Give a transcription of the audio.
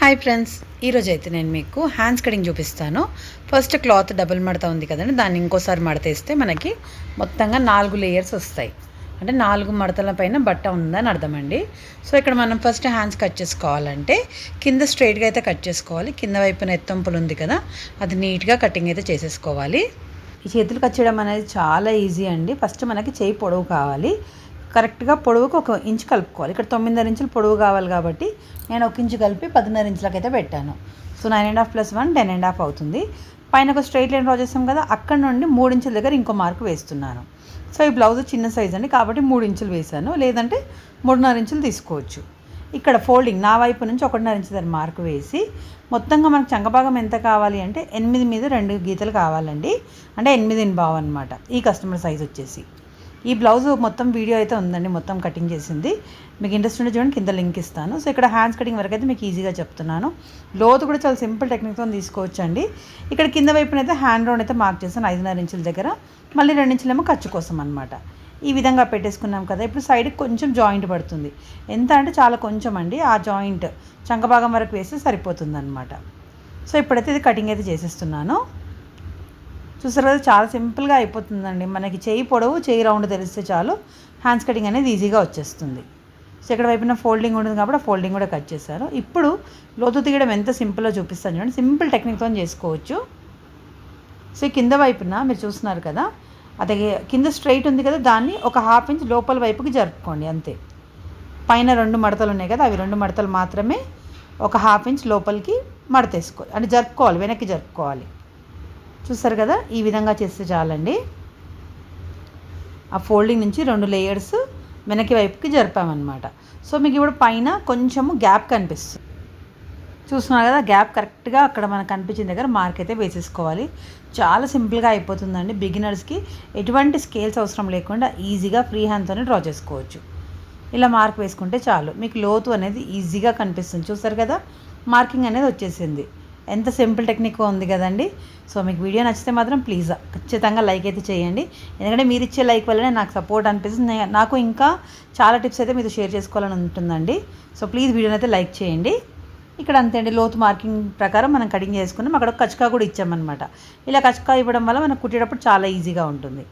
Hi friends, ఈరోజు అయితే నేను మీకు హ్యాండ్స్ కటింగ్ చూపిస్తాను. ఫస్ట్ క్లాత్ డబుల్ మడత ఉంది కదండి, దాన్ని ఇంకోసారి మడతేస్తే మనకి మొత్తంగా 4 లేయర్స్ వస్తాయి. అంటే 4 మడతల పైన బట్ట ఉందని అర్థమండి. సో ఇక్కడ మనం ఫస్ట్ హ్యాండ్స్ కట్ చేసుకోవాలంటే కింద స్ట్రైట్గా అయితే కట్ చేసుకోవాలి. కింద వైపున ఎత్తంపులు ఉంది కదా, అది నీట్గా కటింగ్ అయితే చేసేసుకోవాలి. ఈ చేతులు కట్ చేయడం అనేది చాలా ఈజీ అండి. ఫస్ట్ మనకి చేయి పొడవు కావాలి. కరెక్ట్గా పొడవుకు 1 ఇంచు కలుపుకోవాలి. ఇక్కడ 9.5 ఇంచులు పొడవు కావాలి కాబట్టి నేను 1 ఇంచు కలిపి 10.5 ఇంచులకి అయితే పెట్టాను. సో 9.5 + 1 10.5 అవుతుంది. పైన ఒక స్ట్రైట్ లైన్ డ్రా చేస్తాం కదా, అక్కడ నుండి 3 ఇంచుల దగ్గర ఇంకో మార్కు వేస్తున్నాను. సో ఈ బ్లౌజ్ చిన్న సైజ్ అండి కాబట్టి 3 ఇంచులు వేసాను, లేదంటే 3.5 ఇంచులు తీసుకోవచ్చు. ఇక్కడ ఫోల్డింగ్ నా వైపు నుంచి 1.5 ఇంచు దగ్గర మార్కు వేసి మొత్తంగా మనకు చంకభాగం ఎంత కావాలి అంటే 8 మీద 2 గీతలు కావాలండి. అంటే 8.5 అనమాట ఈ కస్టమర్ సైజ్ వచ్చేసి. ఈ బ్లౌజ్ మొత్తం వీడియో అయితే ఉందండి, మొత్తం కటింగ్ చేసింది. మీకు ఇంట్రెస్ట్ ఉంటే చూడండి, కింద లింక్ ఇస్తాను. సో ఇక్కడ హ్యాండ్స్ కటింగ్ వరకు అయితే మీకు ఈజీగా చెప్తున్నాను. లోతు కూడా చాలా సింపుల్ టెక్నిక్తో తీసుకోవచ్చు అండి. ఇక్కడ కింద వైపున అయితే హ్యాండ్ రౌండ్ అయితే మార్క్ చేస్తాను 5.5 ఇంచుల దగ్గర, మళ్ళీ 2 ఇంచులేమో ఖర్చు కోసం అనమాట. ఈ విధంగా పెట్టేసుకున్నాం కదా. ఇప్పుడు సైడ్కి కొంచెం జాయింట్ పడుతుంది. ఎంత అంటే చాలా కొంచెం అండి. ఆ జాయింట్ చంకభాగం వరకు వేస్తే సరిపోతుంది అనమాట. సో ఇప్పుడైతే ఇది కటింగ్ అయితే చేసేస్తున్నాను. చూసారు కదా, చాలా సింపుల్గా అయిపోతుందండి. మనకి చేయి పొడవు చేయి రౌండ్ తెలిస్తే చాలు, హ్యాండ్స్ కటింగ్ అనేది ఈజీగా వచ్చేస్తుంది. సో ఇక్కడ వైపున ఫోల్డింగ్ ఉంటుంది కాబట్టి ఆ ఫోల్డింగ్ కూడా కట్ చేశారు. ఇప్పుడు లోతు తీయడం ఎంత సింపుల్లో చూపిస్తాను చూడండి. సింపుల్ టెక్నిక్తో చేసుకోవచ్చు. సో కింద వైపున మీరు చూస్తున్నారు కదా, అదే కింద స్ట్రైట్ ఉంది కదా, దాన్ని ఒక 1/2 ఇంచ్ లోపల వైపుకి జరుపుకోండి అంతే. పైన 2 మడతలు ఉన్నాయి కదా, అవి 2 మడతలు మాత్రమే ఒక 1/2 ఇంచ్ లోపలికి మడతేసుకోవాలి, అంటే జరుపుకోవాలి, వెనక్కి జరుపుకోవాలి. చూసారు కదా, ఈ విధంగా చేస్తే చాలండి. ఆ ఫోల్డింగ్ నుంచి 2 లేయర్స్ వెనక్కి వైపుకి జరిపామన్నమాట. సో మీకు ఇప్పుడు పైన కొంచెము గ్యాప్ కనిపిస్తుంది. చూస్తున్నారు కదా, గ్యాప్ కరెక్ట్గా అక్కడ మనకు కనిపించిన దగ్గర మార్క్ అయితే వేసేసుకోవాలి. చాలా సింపుల్గా అయిపోతుందండి. బిగినర్స్కి ఎటువంటి స్కేల్స్ అవసరం లేకుండా ఈజీగా ఫ్రీ హ్యాండ్తోనే డ్రా చేసుకోవచ్చు. ఇలా మార్క్ వేసుకుంటే చాలు, మీకు లోతు అనేది ఈజీగా కనిపిస్తుంది. చూసారు కదా, మార్కింగ్ అనేది వచ్చేసింది. ఎంత సింపుల్ టెక్నిక్ ఉంది కదండి. సో మీకు వీడియో నచ్చితే మాత్రం ప్లీజ్ ఖచ్చితంగా లైక్ అయితే చేయండి. ఎందుకంటే మీరు ఇచ్చే లైక్ వల్లనే నాకు సపోర్ట్ అనిపిస్తుంది. నాకు ఇంకా చాలా టిప్స్ అయితే మీతో షేర్ చేసుకోవాలని ఉంటుందండి. సో ప్లీజ్ వీడియోని అయితే లైక్ చేయండి. ఇక్కడ అంతే అండి, లోతు మార్కింగ్ ప్రకారం మనం కటింగ్ చేసుకున్నాం. అక్కడ కచ్కా కూడా ఇచ్చామన్నమాట. ఇలా కచ్కా ఇవ్వడం వల్ల మనం కుట్టేటప్పుడు చాలా ఈజీగా ఉంటుంది.